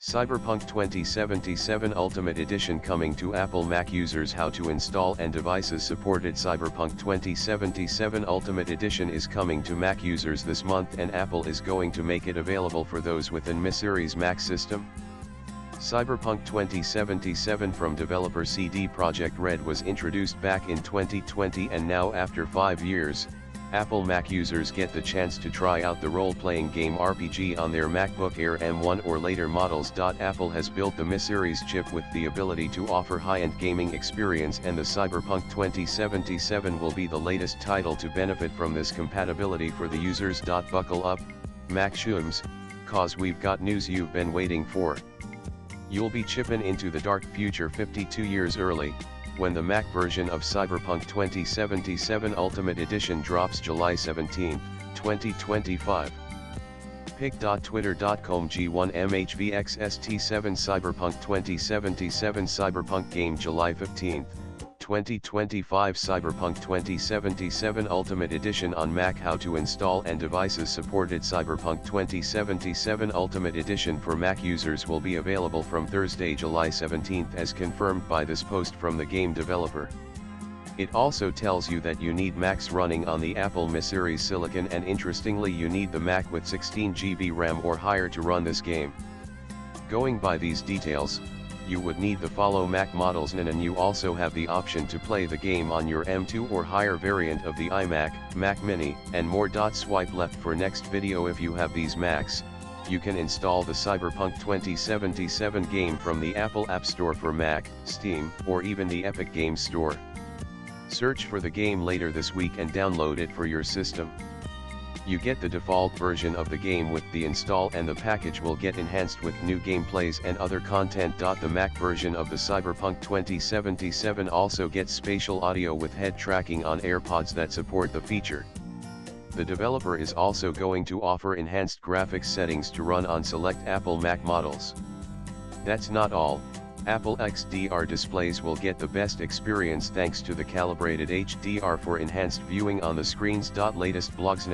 Cyberpunk 2077 Ultimate Edition coming to Apple Mac users. How to install and devices supported. Cyberpunk 2077 Ultimate Edition is coming to Mac users this month, and Apple is going to make it available for those with an M-series Mac system. Cyberpunk 2077 from developer CD Projekt Red was introduced back in 2020, and now after 5 years, Apple Mac users get the chance to try out the role-playing game RPG on their MacBook Air M1 or later models. Apple has built the M-series chip with the ability to offer high-end gaming experience, and the Cyberpunk 2077 will be the latest title to benefit from this compatibility for the users. Buckle up, Mac shooms, cause we've got news you've been waiting for. You'll be chipping into the dark future 52 years early, when the Mac version of Cyberpunk 2077 Ultimate Edition drops July 17, 2025. pic.twitter.com G1MHVXST7 Cyberpunk 2077 Cyberpunk game July 15, 2025 Cyberpunk 2077 Ultimate Edition on Mac. How to install and devices supported. Cyberpunk 2077 Ultimate Edition for Mac users will be available from Thursday, July 17, as confirmed by this post from the game developer. It also tells you that you need Macs running on the Apple M-series silicon, and interestingly, you need the Mac with 16 GB RAM or higher to run this game. Going by these details, you would need the follow Mac models, and you also have the option to play the game on your M2 or higher variant of the iMac, Mac Mini, and more. Swipe left for next video. If you have these Macs, you can install the Cyberpunk 2077 game from the Apple App Store for Mac, Steam, or even the Epic Games Store. Search for the game later this week and download it for your system. You get the default version of the game with the install, and the package will get enhanced with new gameplays and other content. The Mac version of the Cyberpunk 2077 also gets spatial audio with head tracking on AirPods that support the feature. The developer is also going to offer enhanced graphics settings to run on select Apple Mac models. That's not all. Apple XDR displays will get the best experience thanks to the calibrated HDR for enhanced viewing on the screens. Latest blogs.